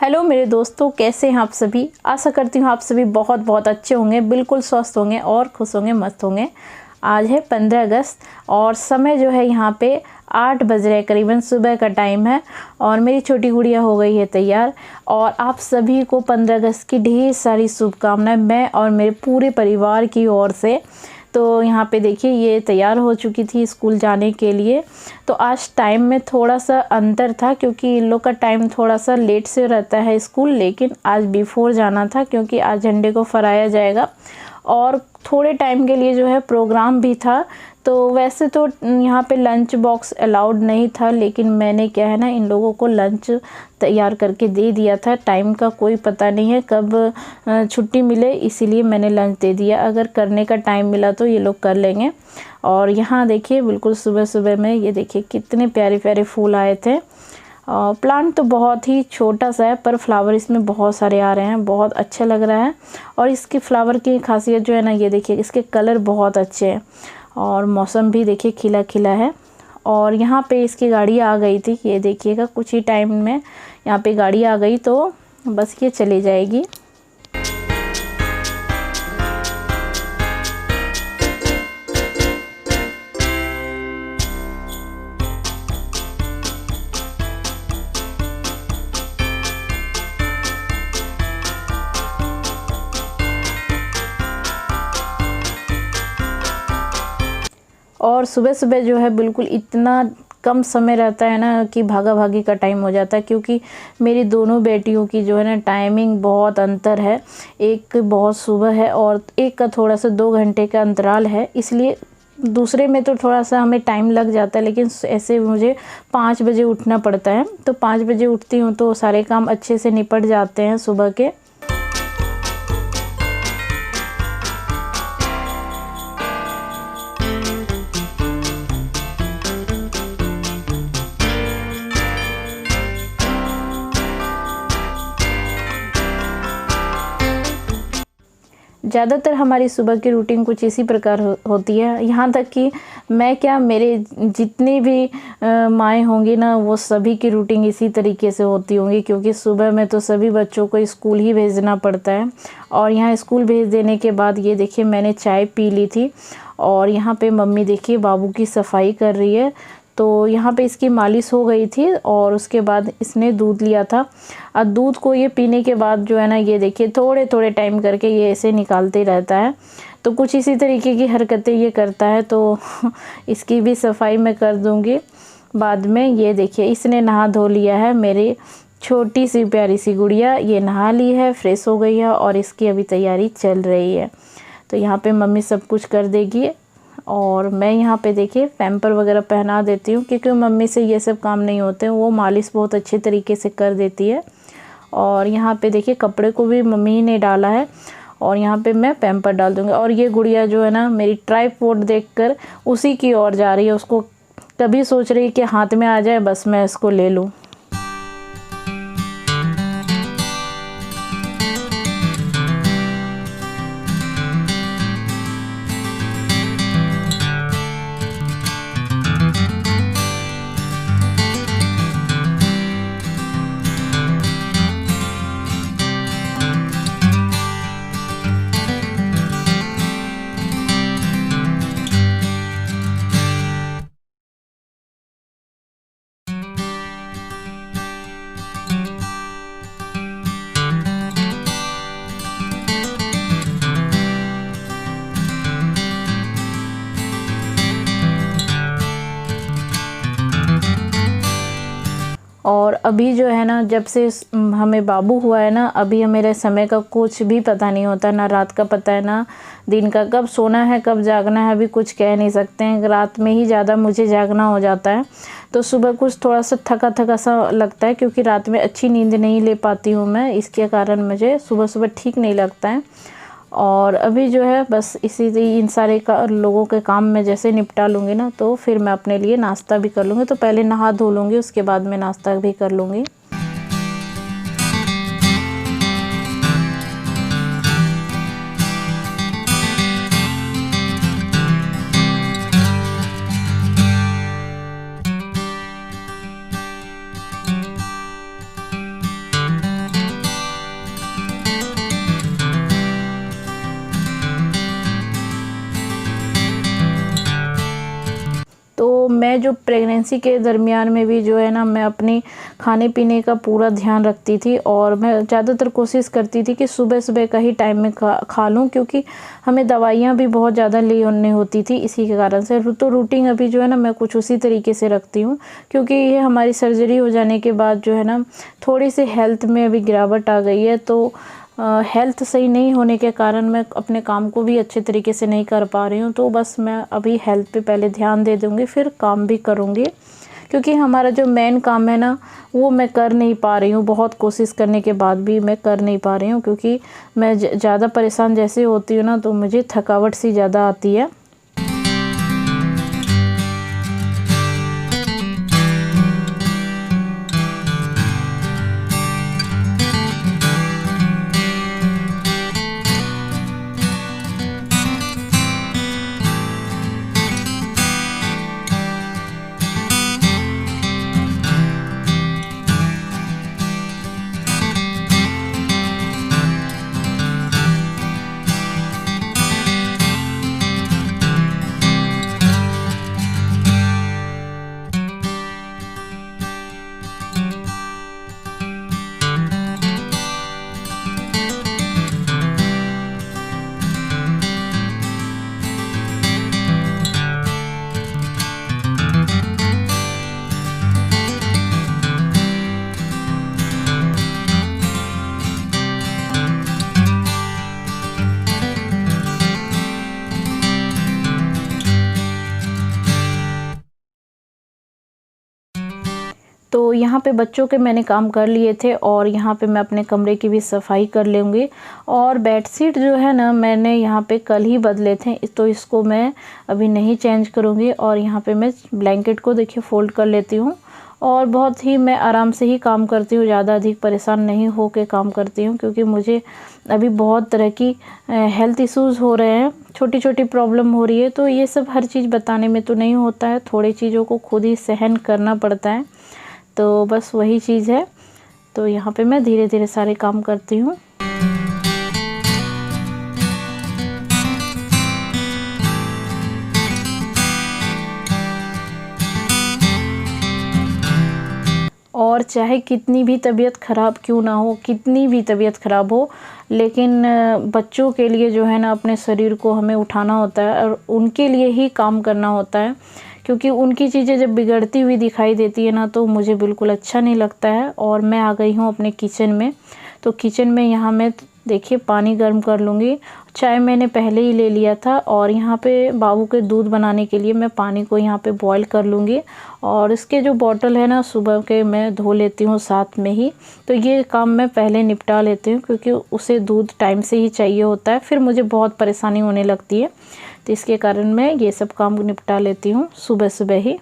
Hello मेरे दोस्तों, कैसे हैं आप सभी। आशा करती हूँ आप सभी बहुत बहुत अच्छे होंगे, बिल्कुल स्वस्थ होंगे और खुश होंगे, मस्त होंगे। आज है 15 अगस्त और समय जो है यहाँ पे 8 बज रहे, करीबन सुबह का टाइम है। और मेरी छोटी गुड़िया हो गई है तैयार। और आप सभी को 15 अगस्त की ढेर सारी शुभकामनाएं मैं और मेरे पूरे परिवार की ओर से। तो यहाँ पे देखिए ये तैयार हो चुकी थी स्कूल जाने के लिए। तो आज टाइम में थोड़ा सा अंतर था क्योंकि इन लोग का टाइम थोड़ा सा लेट से रहता है स्कूल, लेकिन आज बिफोर जाना था क्योंकि आज झंडे को फहराया जाएगा। और थोड़े टाइम के लिए जो है प्रोग्राम भी था। तो वैसे तो यहाँ पे लंच बॉक्स अलाउड नहीं था, लेकिन मैंने क्या है ना इन लोगों को लंच तैयार करके दे दिया था। टाइम का कोई पता नहीं है कब छुट्टी मिले, इसीलिए मैंने लंच दे दिया। अगर करने का टाइम मिला तो ये लोग कर लेंगे। और यहाँ देखिए बिल्कुल सुबह सुबह में ये देखिए कितने प्यारे प्यारे फूल आए थे। प्लांट तो बहुत ही छोटा सा है पर फ्लावर इसमें बहुत सारे आ रहे हैं, बहुत अच्छा लग रहा है। और इसके फ्लावर की खासियत जो है ना, ये देखिए इसके कलर बहुत अच्छे हैं और मौसम भी देखिए खिला खिला है। और यहाँ पे इसकी गाड़ी आ गई थी, ये देखिएगा कुछ ही टाइम में यहाँ पे गाड़ी आ गई तो बस ये चली जाएगी। और सुबह सुबह जो है बिल्कुल इतना कम समय रहता है ना कि भागा भागी का टाइम हो जाता है, क्योंकि मेरी दोनों बेटियों की जो है ना टाइमिंग बहुत अंतर है। एक बहुत सुबह है और एक का थोड़ा सा 2 घंटे का अंतराल है, इसलिए दूसरे में तो थोड़ा सा हमें टाइम लग जाता है। लेकिन ऐसे मुझे 5 बजे उठना पड़ता है, तो 5 बजे उठती हूँ तो सारे काम अच्छे से निपट जाते हैं सुबह के। ज़्यादातर हमारी सुबह की रूटीन कुछ इसी प्रकार होती है। यहाँ तक कि मैं क्या, मेरे जितनी भी माएँ होंगी ना, वो सभी की रूटीन इसी तरीके से होती होंगी, क्योंकि सुबह में तो सभी बच्चों को स्कूल ही भेजना पड़ता है। और यहाँ स्कूल भेज देने के बाद ये देखिए मैंने चाय पी ली थी और यहाँ पे मम्मी देखिए बाबू की सफाई कर रही है। तो यहाँ पे इसकी मालिश हो गई थी और उसके बाद इसने दूध लिया था। और दूध को ये पीने के बाद जो है ना, ये देखिए थोड़े थोड़े टाइम करके ये ऐसे निकालते रहता है। तो कुछ इसी तरीके की हरकतें ये करता है। तो इसकी भी सफाई मैं कर दूँगी बाद में। ये देखिए इसने नहा धो लिया है, मेरी छोटी सी प्यारी सी गुड़िया ये नहा ली है, फ्रेश हो गई है और इसकी अभी तैयारी चल रही है। तो यहाँ पे मम्मी सब कुछ कर देगी और मैं यहाँ पे देखिए पैम्पर वगैरह पहना देती हूँ, क्योंकि मम्मी से ये सब काम नहीं होते, वो मालिश बहुत अच्छे तरीके से कर देती है। और यहाँ पे देखिए कपड़े को भी मम्मी ने डाला है और यहाँ पे मैं पैम्पर डाल दूँगी। और ये गुड़िया जो है ना मेरी ट्राइपॉड देखकर उसी की ओर जा रही है, उसको कभी सोच रही है कि हाथ में आ जाए बस मैं इसको ले लूँ। और अभी जो है ना, जब से हमें बाबू हुआ है ना, अभी मेरे समय का कुछ भी पता नहीं होता, ना रात का पता है ना दिन का। कब सोना है कब जागना है अभी कुछ कह नहीं सकते हैं। रात में ही ज़्यादा मुझे जागना हो जाता है, तो सुबह कुछ थोड़ा सा थका थका सा लगता है, क्योंकि रात में अच्छी नींद नहीं ले पाती हूँ मैं, इसके कारण मुझे सुबह सुबह ठीक नहीं लगता है। और अभी जो है बस इन सारे लोगों के काम में जैसे निपटा लूँगी ना, तो फिर मैं अपने लिए नाश्ता भी कर लूँगी। तो पहले नहा धो लूँगी, उसके बाद मैं नाश्ता भी कर लूँगी। मैं जो प्रेगनेंसी के दरमियान में भी जो है ना, मैं अपनी खाने पीने का पूरा ध्यान रखती थी और मैं ज़्यादातर कोशिश करती थी कि सुबह सुबह का ही टाइम में खा लूँ, क्योंकि हमें दवाइयाँ भी बहुत ज़्यादा लेनी होती थी इसी के कारण से। तो रूटीन अभी जो है ना, मैं कुछ उसी तरीके से रखती हूँ, क्योंकि ये हमारी सर्जरी हो जाने के बाद जो है ना, थोड़ी सी हेल्थ में अभी गिरावट आ गई है। तो हेल्थ सही नहीं होने के कारण मैं अपने काम को भी अच्छे तरीके से नहीं कर पा रही हूँ। तो बस मैं अभी हेल्थ पे पहले ध्यान दे दूँगी, फिर काम भी करूँगी, क्योंकि हमारा जो मेन काम है ना, वो मैं कर नहीं पा रही हूँ। बहुत कोशिश करने के बाद भी मैं कर नहीं पा रही हूँ, क्योंकि मैं ज़्यादा परेशान जैसे होती हूँ ना, तो मुझे थकावट सी ज़्यादा आती है। तो यहाँ पे बच्चों के मैंने काम कर लिए थे और यहाँ पे मैं अपने कमरे की भी सफाई कर लूँगी। और बेडशीट जो है ना, मैंने यहाँ पे कल ही बदले थे, तो इसको मैं अभी नहीं चेंज करूँगी। और यहाँ पे मैं ब्लैंकेट को देखिए फ़ोल्ड कर लेती हूँ और बहुत ही मैं आराम से ही काम करती हूँ, ज़्यादा अधिक परेशान नहीं हो के काम करती हूँ, क्योंकि मुझे अभी बहुत तरह की हेल्थ इश्यूज़ हो रहे हैं, छोटी छोटी प्रॉब्लम हो रही है। तो ये सब हर चीज़ बताने में तो नहीं होता है, थोड़ी चीज़ों को खुद ही सहन करना पड़ता है। तो बस वही चीज़ है। तो यहाँ पे मैं धीरे धीरे सारे काम करती हूँ। और चाहे कितनी भी तबीयत ख़राब क्यों ना हो, कितनी भी तबीयत ख़राब हो, लेकिन बच्चों के लिए जो है ना, अपने शरीर को हमें उठाना होता है और उनके लिए ही काम करना होता है, क्योंकि उनकी चीज़ें जब बिगड़ती हुई दिखाई देती है ना, तो मुझे बिल्कुल अच्छा नहीं लगता है। और मैं आ गई हूँ अपने किचन में। तो किचन में यहाँ मैं देखिए पानी गर्म कर लूँगी। चाय मैंने पहले ही ले लिया था और यहाँ पे बाबू के दूध बनाने के लिए मैं पानी को यहाँ पे बॉईल कर लूँगी। और इसके जो बॉटल है ना, सुबह के मैं धो लेती हूँ साथ में ही। तो ये काम मैं पहले निपटा लेती हूँ, क्योंकि उसे दूध टाइम से ही चाहिए होता है, फिर मुझे बहुत परेशानी होने लगती है। तो इसके कारण मैं ये सब काम निपटा लेती हूँ सुबह सुबह ही।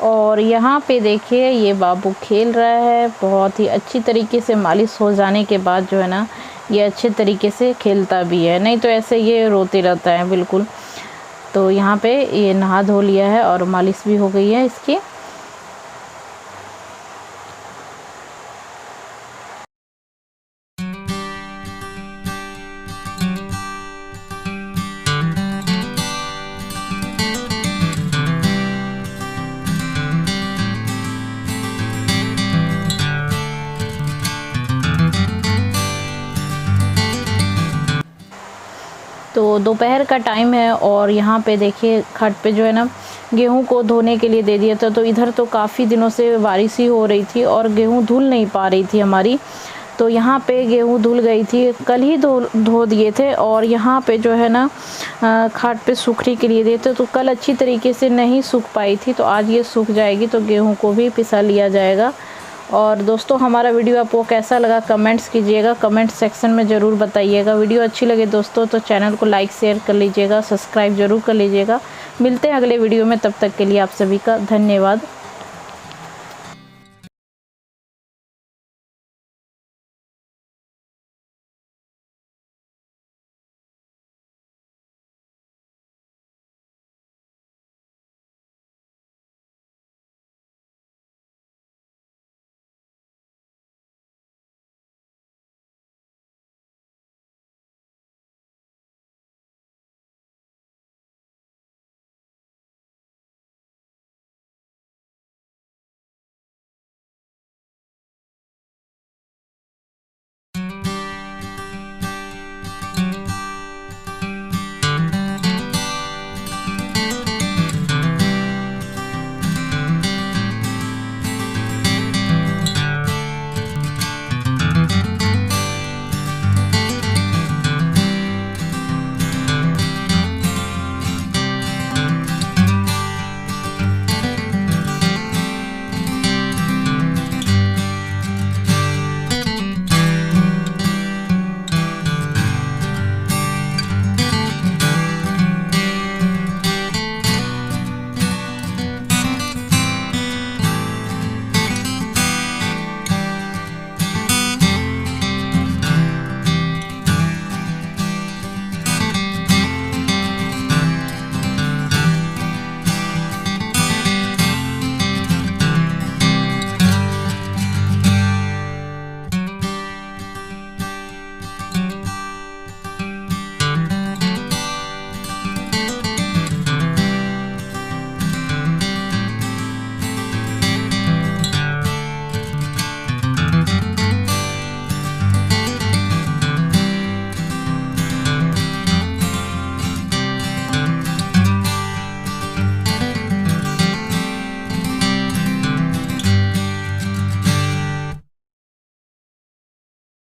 और यहाँ पे देखिए ये बाबू खेल रहा है। बहुत ही अच्छी तरीके से मालिश हो जाने के बाद जो है ना, ये अच्छे तरीके से खेलता भी है, नहीं तो ऐसे ये रोते रहता है बिल्कुल। तो यहाँ पे ये नहा धो लिया है और मालिश भी हो गई है इसकी। दोपहर का टाइम है और यहाँ पे देखिए खट पे जो है ना गेहूं को धोने के लिए दे दिया था। तो इधर तो काफ़ी दिनों से बारिश ही हो रही थी और गेहूं धुल नहीं पा रही थी हमारी, तो यहाँ पे गेहूं धुल गई थी। कल ही धो दिए थे और यहाँ पे जो है ना खाट पे सूखने के लिए दिए थे, तो कल अच्छी तरीके से नहीं सूख पाई थी, तो आज ये सूख जाएगी तो गेहूं को भी पिसा लिया जाएगा। और दोस्तों हमारा वीडियो आपको कैसा लगा कमेंट्स कीजिएगा, कमेंट सेक्शन में ज़रूर बताइएगा। वीडियो अच्छी लगे दोस्तों तो चैनल को लाइक शेयर कर लीजिएगा, सब्सक्राइब ज़रूर कर लीजिएगा। मिलते हैं अगले वीडियो में, तब तक के लिए आप सभी का धन्यवाद।